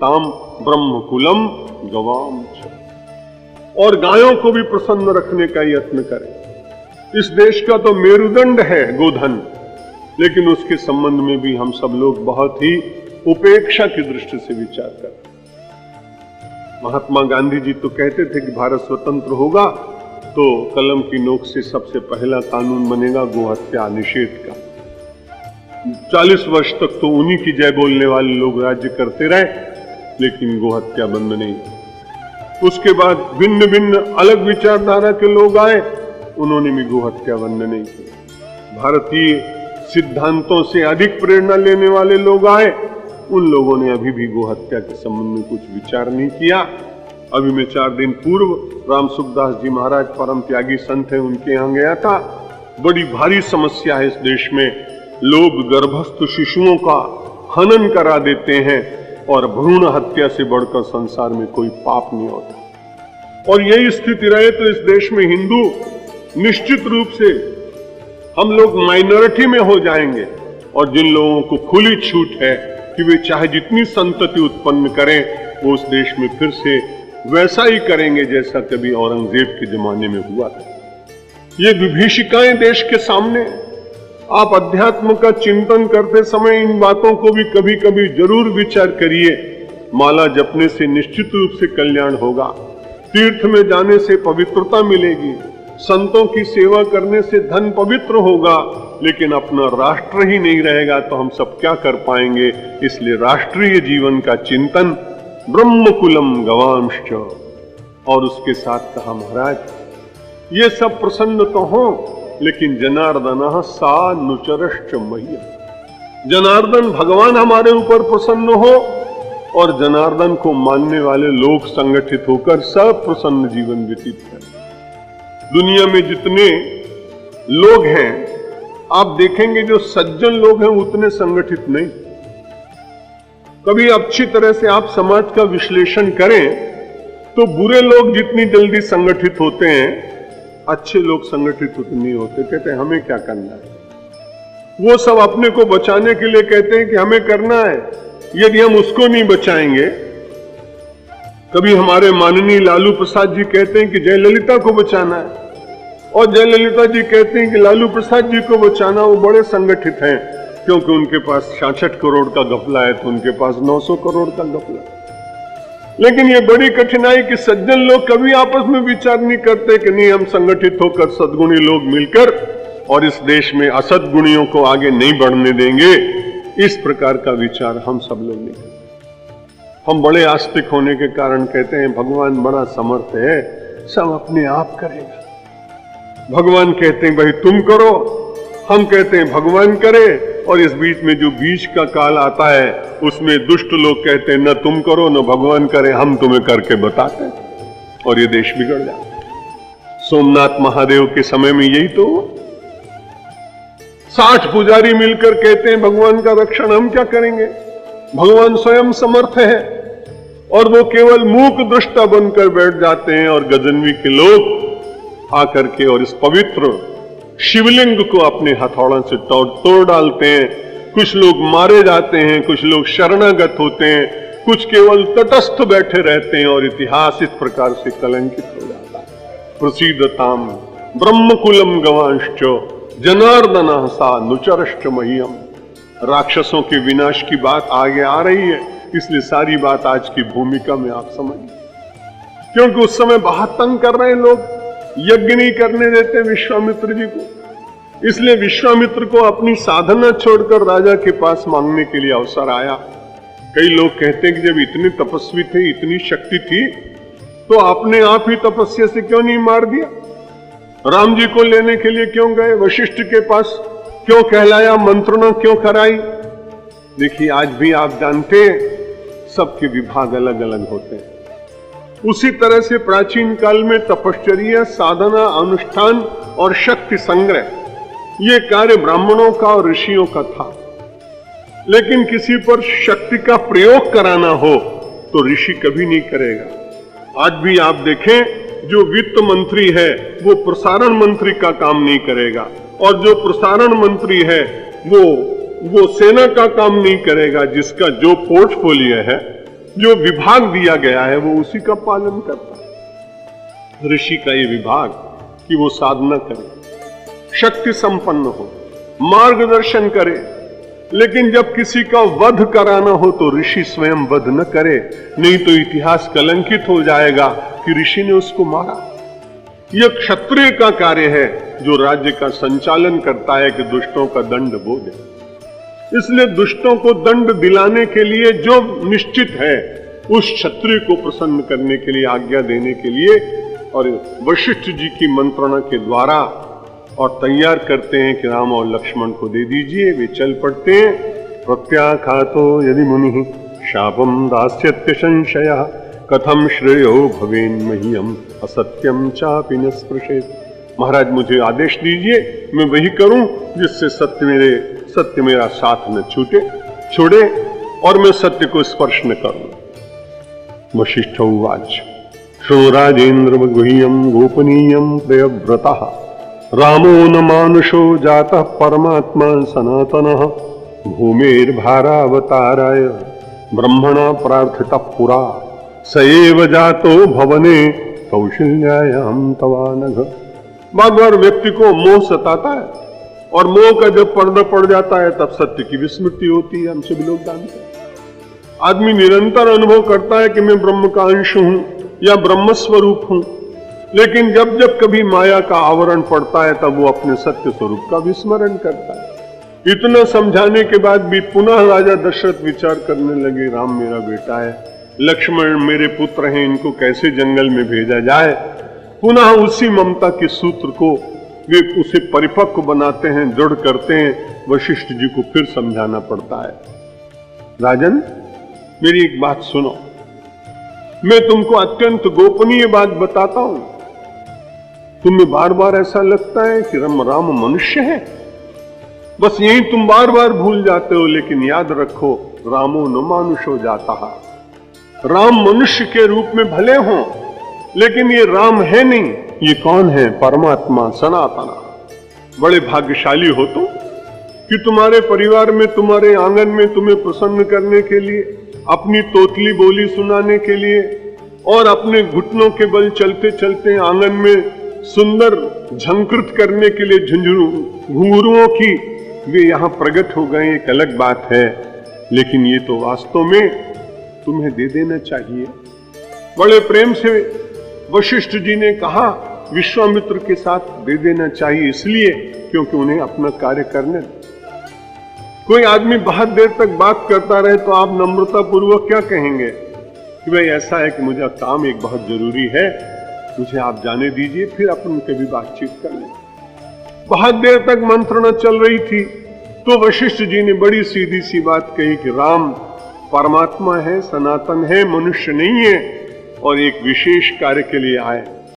प्रसीदताम ब्रह्मकुलम गवाम च। और गायों को भी प्रसन्न रखने का यत्न करें। इस देश का तो मेरुदंड है गोधन, लेकिन उसके संबंध में भी हम सब लोग बहुत ही उपेक्षा की दृष्टि से विचार करें। महात्मा गांधी जी तो कहते थे कि भारत स्वतंत्र होगा तो कलम की नोक से सबसे पहला कानून बनेगा गोहत्या निषेध का। 40 वर्ष तक तो उन्हीं की जय बोलने वाले लोग राज्य करते रहे, लेकिन गोहत्या बंद नहीं। उसके बाद भिन्न भिन्न अलग विचारधारा के लोग आए, उन्होंने भी गोहत्या बंद नहीं की। भारतीय सिद्धांतों से अधिक प्रेरणा लेने वाले लोग आए, उन लोगों ने अभी भी गोहत्या के संबंध में कुछ विचार नहीं किया। अभी मैं 4 दिन पूर्व राम सुखदास जी महाराज परम त्यागी संत हैं, उनके यहाँ गया था। बड़ी भारी समस्या है इस देश में, लोग गर्भस्थ शिशुओं का हनन करा देते हैं और भ्रूण हत्या से बढ़कर संसार में कोई पाप नहीं होता। और यही स्थिति रहे तो इस देश में हिंदू निश्चित रूप से हम लोग माइनॉरिटी में हो जाएंगे। और जिन लोगों को खुली छूट है कि वे चाहे जितनी संतति उत्पन्न करें, वो उस देश में फिर से वैसा ही करेंगे जैसा कभी औरंगजेब के जमाने में हुआ था। ये विभीषिकाएं देश के सामने। आप अध्यात्म का चिंतन करते समय इन बातों को भी कभी कभी जरूर विचार करिए। माला जपने से निश्चित रूप से कल्याण होगा, तीर्थ में जाने से पवित्रता मिलेगी, संतों की सेवा करने से धन पवित्र होगा, लेकिन अपना राष्ट्र ही नहीं रहेगा तो हम सब क्या कर पाएंगे। इसलिए राष्ट्रीय जीवन का चिंतन, ब्रह्मकुलम गवांश्च। और उसके साथ कहा महाराज ये सब प्रसन्न तो हो, लेकिन जनार्दन सा नुचरश्च मह्यम। जनार्दन भगवान हमारे ऊपर प्रसन्न हो और जनार्दन को मानने वाले लोग संगठित होकर सब प्रसन्न जीवन व्यतीत करें। दुनिया में जितने लोग हैं आप देखेंगे जो सज्जन लोग हैं उतने संगठित नहीं। कभी अच्छी तरह से आप समाज का विश्लेषण करें तो बुरे लोग जितनी जल्दी संगठित होते हैं, अच्छे लोग संगठित उतने होते। कहते हैं हमें क्या करना है, वो सब अपने को बचाने के लिए कहते हैं कि हमें करना है, यदि हम उसको नहीं बचाएंगे। कभी हमारे माननीय लालू प्रसाद जी कहते हैं कि जयललिता को बचाना है, और जयललिता जी कहते हैं कि लालू प्रसाद जी को बचाना। वो बड़े संगठित हैं क्योंकि उनके पास 66 करोड़ का घपला है तो उनके पास 900 करोड़ का घपला। लेकिन ये बड़ी कठिनाई कि सज्जन लोग कभी आपस में विचार नहीं करते कि नहीं हम संगठित होकर सद्गुणी लोग मिलकर और इस देश में असद्गुणियों को आगे नहीं बढ़ने देंगे। इस प्रकार का विचार हम सब लोग नहीं करते। हम बड़े आस्तिक होने के कारण कहते हैं भगवान बड़ा समर्थ है, सब अपने आप करेगा। भगवान कहते हैं भाई तुम करो, हम कहते हैं भगवान करे, और इस बीच में जो बीच का काल आता है उसमें दुष्ट लोग कहते हैं न तुम करो न भगवान करे, हम तुम्हें करके बताते हैं, और ये देश बिगड़ जाता है। सोमनाथ महादेव के समय में यही तो 60 पुजारी मिलकर कहते हैं भगवान का रक्षण हम क्या करेंगे, भगवान स्वयं समर्थ है, और वो केवल मूक दृष्टा बनकर बैठ जाते हैं। और गजनवी के लोग आकर के और इस पवित्र शिवलिंग को अपने हथौड़ों से तोड़ डालते हैं। कुछ लोग मारे जाते हैं, कुछ लोग शरणागत होते हैं, कुछ केवल तटस्थ बैठे रहते हैं, और इतिहास इस प्रकार से कलंकित हो जाता है। प्रसीदताम ब्रह्मकुलम गवांश्च जनार्दन सा नुचरश्च मह्यम। राक्षसों के विनाश की बात आगे आ रही है, इसलिए सारी बात आज की भूमिका में आप समझिए। क्योंकि उस समय बहुत तंग कर रहे हैं लोग, यज्ञ नहीं करने देते विश्वामित्र जी को, इसलिए विश्वामित्र को अपनी साधना छोड़कर राजा के पास मांगने के लिए अवसर आया। कई लोग कहते हैं कि जब इतने तपस्वी थे, इतनी शक्ति थी, तो आपने आप ही तपस्या से क्यों नहीं मार दिया? राम जी को लेने के लिए क्यों गए? वशिष्ठ के पास क्यों कहलाया? मंत्रणा क्यों कराई? देखिए आज भी आप जानते हैं सबके विभाग अलग अलग होते हैं। उसी तरह से प्राचीन काल में तपश्चर्या, साधना, अनुष्ठान और शक्ति संग्रह ये कार्य ब्राह्मणों का और ऋषियों का था। लेकिन किसी पर शक्ति का प्रयोग कराना हो तो ऋषि कभी नहीं करेगा। आज भी आप देखें जो वित्त मंत्री है वो प्रसारण मंत्री का काम नहीं करेगा, और जो प्रसारण मंत्री है वो सेना का काम नहीं करेगा। जिसका जो पोर्टफोलियो है जो विभाग दिया गया है वो उसी का पालन करता है। ऋषि का ये विभाग कि वो साधना करे, शक्ति संपन्न हो, मार्गदर्शन करे, लेकिन जब किसी का वध कराना हो तो ऋषि स्वयं वध न करे, नहीं तो इतिहास कलंकित हो जाएगा कि ऋषि ने उसको मारा। यह क्षत्रिय का कार्य है जो राज्य का संचालन करता है कि दुष्टों का दंड वो दे। इसलिए दुष्टों को दंड दिलाने के लिए जो निश्चित है उस क्षत्रिय को प्रसन्न करने के लिए, आज्ञा देने के लिए, और वशिष्ठ जी की मंत्रणा के द्वारा और तैयार करते हैं कि राम और लक्ष्मण को दे दीजिए। वे चल पड़ते हैं। प्रत्याखातो यदि मुनि शापम दास्यत्य संशय कथम श्रेयो भवेन मह्यम असत्यम चापि न स्पृशेत। महाराज मुझे आदेश दीजिए, मैं वही करूं जिससे सत्य मेरा साथ न छोड़े और मैं सत्य को स्पर्श न करूं। वशिष्ठ उवाच शृणु राजेन्द्र गुह्यम गोपनीयम प्रियव्रतः रामो न मानुषो जातः परमात्मा सनातनः भूमेर्भारावताराय ब्रह्मणा प्रार्थितः पुरा स एव जातो भवने कौशल्यायां तवानघ। बार बार व्यक्ति को मोह सताता है और मोह का जब पर्दा पड़ जाता है तब सत्य की विस्मृति होती है। हम सभी लोग जानते हैं। आदमी निरंतर अनुभव करता है कि मैं ब्रह्म का अंश हूं या ब्रह्म स्वरूप हूं, लेकिन जब जब कभी माया का आवरण पड़ता है तब वो अपने सत्य स्वरूप का विस्मरण करता है। इतना समझाने के बाद भी पुनः राजा दशरथ विचार करने लगे, राम मेरा बेटा है, लक्ष्मण मेरे पुत्र हैं, इनको कैसे जंगल में भेजा जाए। पुनः उसी ममता के सूत्र को वे उसे परिपक्व बनाते हैं, दृढ़ करते हैं। वशिष्ठ जी को फिर समझाना पड़ता है, राजन मेरी एक बात सुनो, मैं तुमको अत्यंत गोपनीय बात बताता हूं। तुम्हें बार बार ऐसा लगता है कि राम मनुष्य है, बस यही तुम बार बार भूल जाते हो। लेकिन याद रखो, रामो न मानुषो जाता। राम मनुष्य के रूप में भले हों, लेकिन ये राम है नहीं। ये कौन है? परमात्मा सनातना। बड़े भाग्यशाली हो तुम कि तुम्हारे परिवार में, तुम्हारे आंगन में तुम्हें प्रसन्न करने के लिए, अपनी तोतली बोली सुनाने के लिए और अपने घुटनों के बल चलते चलते आंगन में सुंदर झंकृत करने के लिए घुंघरुओं की वे यहां प्रकट हो गए, एक अलग बात है। लेकिन ये तो वास्तव में तुम्हें दे देना चाहिए। बड़े प्रेम से वशिष्ठ जी ने कहा विश्वामित्र के साथ दे देना चाहिए, इसलिए क्योंकि उन्हें अपना कार्य करने। कोई आदमी बहुत देर तक बात करता रहे तो आप नम्रता पूर्वक क्या कहेंगे कि भाई ऐसा है कि मुझे काम एक बहुत जरूरी है, मुझे आप जाने दीजिए, फिर अपन कभी बातचीत कर लें। बहुत देर तक मंत्रणा चल रही थी तो वशिष्ठ जी ने बड़ी सीधी सी बात कही कि राम परमात्मा है, सनातन है, मनुष्य नहीं है और एक विशेष कार्य के लिए आए।